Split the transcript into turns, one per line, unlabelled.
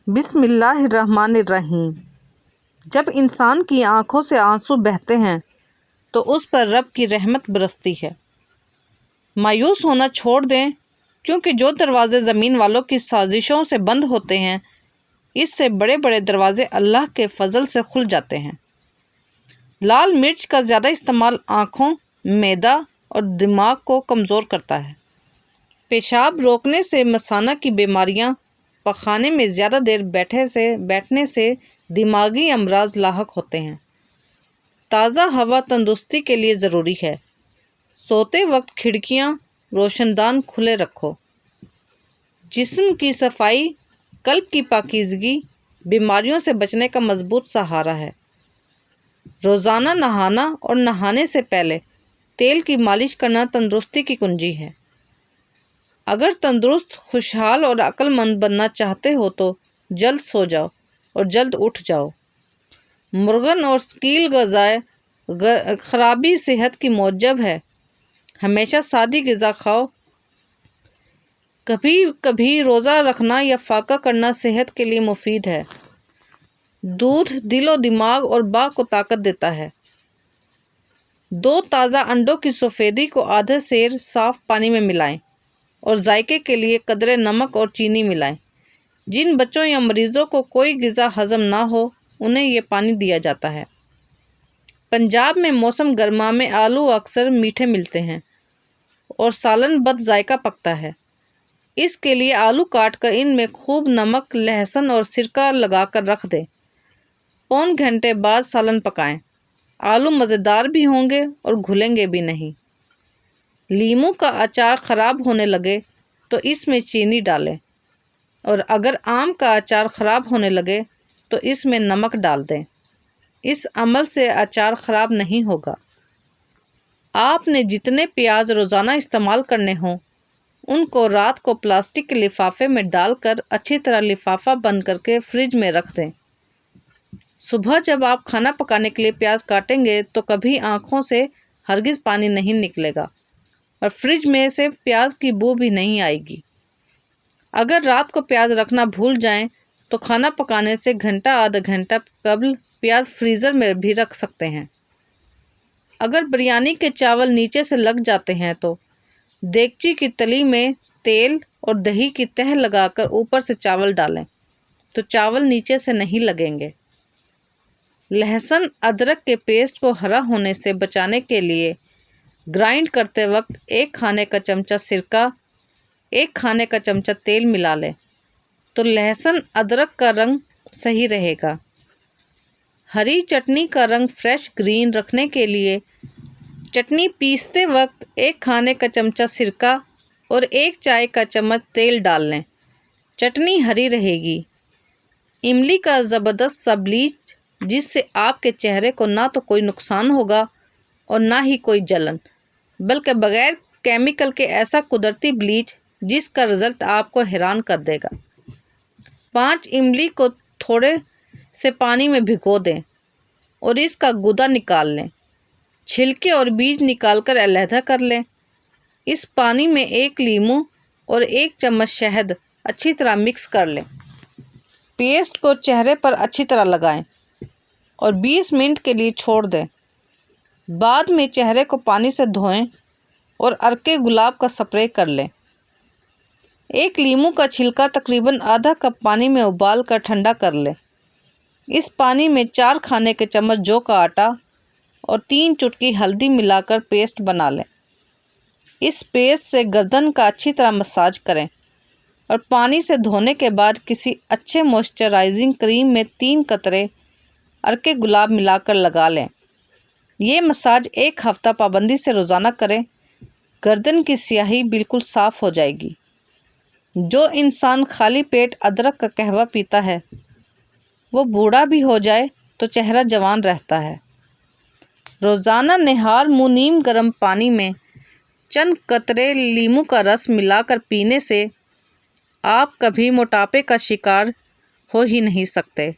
بسم اللہ الرحمن الرحیم۔ جب انسان کی آنکھوں سے آنسو بہتے ہیں تو اس پر رب کی رحمت برستی ہے۔ مایوس ہونا چھوڑ دیں، کیونکہ جو دروازے زمین والوں کی سازشوں سے بند ہوتے ہیں، اس سے بڑے بڑے دروازے اللہ کے فضل سے کھل جاتے ہیں۔ لال مرچ کا زیادہ استعمال آنکھوں، معدہ اور دماغ کو کمزور کرتا ہے۔ پیشاب روکنے سے مثانہ کی بیماریاں، پخانے میں زیادہ دیر بیٹھنے سے دماغی امراض لاحق ہوتے ہیں۔ تازہ ہوا تندرستی کے لیے ضروری ہے۔ سوتے وقت کھڑکیاں، روشن دان کھلے رکھو۔ جسم کی صفائی، قلب کی پاکیزگی بیماریوں سے بچنے کا مضبوط سہارا ہے۔ روزانہ نہانا اور نہانے سے پہلے تیل کی مالش کرنا تندرستی کی کنجی ہے۔ اگر تندرست، خوشحال اور عقل مند بننا چاہتے ہو تو جلد سو جاؤ اور جلد اٹھ جاؤ۔ مرغن اور ثقیل غذائیں خرابی صحت کی موجب ہے۔ ہمیشہ سادی غذا کھاؤ۔ کبھی کبھی روزہ رکھنا یا فاقہ کرنا صحت کے لیے مفید ہے۔ دودھ دل و دماغ اور باہ کو طاقت دیتا ہے۔ 2 تازہ انڈوں کی سفیدی کو آدھے سیر صاف پانی میں ملائیں اور ذائقے کے لیے قدرے نمک اور چینی ملائیں۔ جن بچوں یا مریضوں کو کوئی غذا ہضم نہ ہو، انہیں یہ پانی دیا جاتا ہے۔ پنجاب میں موسم گرما میں آلو اکثر میٹھے ملتے ہیں اور سالن بد ذائقہ پکتا ہے۔ اس کے لیے آلو کاٹ کر ان میں خوب نمک، لہسن اور سرکہ لگا کر رکھ دیں۔ پون گھنٹے بعد سالن پکائیں۔ آلو مزیدار بھی ہوں گے اور گھلیں گے بھی نہیں۔ لیموں کا اچار خراب ہونے لگے تو اس میں چینی ڈالیں، اور اگر آم کا اچار خراب ہونے لگے تو اس میں نمک ڈال دیں۔ اس عمل سے اچار خراب نہیں ہوگا۔ آپ نے جتنے پیاز روزانہ استعمال کرنے ہوں، ان کو رات کو پلاسٹک کے لفافے میں ڈال کر اچھی طرح لفافہ بند کر کے فریج میں رکھ دیں۔ صبح جب آپ کھانا پکانے کے لیے پیاز کاٹیں گے تو کبھی آنکھوں سے ہرگز پانی نہیں نکلے گا اور فریج میں سے پیاز کی بو بھی نہیں آئے گی۔ اگر رات کو پیاز رکھنا بھول جائیں تو کھانا پکانے سے گھنٹہ آدھا گھنٹہ قبل پیاز فریزر میں بھی رکھ سکتے ہیں۔ اگر بریانی کے چاول نیچے سے لگ جاتے ہیں تو دیگچی کی تلی میں تیل اور دہی کی تہ لگا کر اوپر سے چاول ڈالیں تو چاول نیچے سے نہیں لگیں گے۔ لہسن ادرک کے پیسٹ کو ہرا ہونے سے بچانے کے لیے گرائنڈ کرتے وقت 1 کھانے کا چمچہ سرکہ، 1 کھانے کا چمچہ تیل ملا لیں تو لہسن ادرک کا رنگ صحیح رہے گا۔ ہری چٹنی کا رنگ فریش گرین رکھنے کے لیے چٹنی پیستے وقت 1 کھانے کا چمچہ سرکہ اور 1 چائے کا چمچ تیل ڈال لیں۔ چٹنی ہری رہے گی۔ املی کا زبردست سا بلیچ، جس سے آپ کے چہرے کو نہ تو کوئی نقصان ہوگا اور نہ ہی کوئی جلن، بلکہ بغیر کیمیکل کے ایسا قدرتی بلیچ جس کا رزلٹ آپ کو حیران کر دے گا۔ 5 املی کو تھوڑے سے پانی میں بھگو دیں اور اس کا گودا نکال لیں۔ چھلکے اور بیج نکال کر علیحدہ کر لیں۔ اس پانی میں 1 لیموں اور 1 چمچ شہد اچھی طرح مکس کر لیں۔ پیسٹ کو چہرے پر اچھی طرح لگائیں اور 20 منٹ کے لیے چھوڑ دیں۔ بعد میں چہرے کو پانی سے دھوئیں اور عرق گلاب کا سپرے کر لیں۔ 1 لیموں کا چھلکا تقریباً آدھا کپ پانی میں ابال کر ٹھنڈا کر لیں۔ اس پانی میں 4 کھانے کے چمچ جو کا آٹا اور 3 چٹکی ہلدی ملا کر پیسٹ بنا لیں۔ اس پیسٹ سے گردن کا اچھی طرح مساج کریں اور پانی سے دھونے کے بعد کسی اچھے موئسچرائزنگ کریم میں 3 قطرے عرق گلاب ملا کر لگا لیں۔ یہ مساج 1 ہفتہ پابندی سے روزانہ کریں۔ گردن کی سیاہی بالکل صاف ہو جائے گی۔ جو انسان خالی پیٹ ادرک کا قہوہ پیتا ہے، وہ بوڑھا بھی ہو جائے تو چہرہ جوان رہتا ہے۔ روزانہ نہار منہ نیم گرم پانی میں چند قطرے لیموں کا رس ملا کر پینے سے آپ کبھی موٹاپے کا شکار ہو ہی نہیں سکتے۔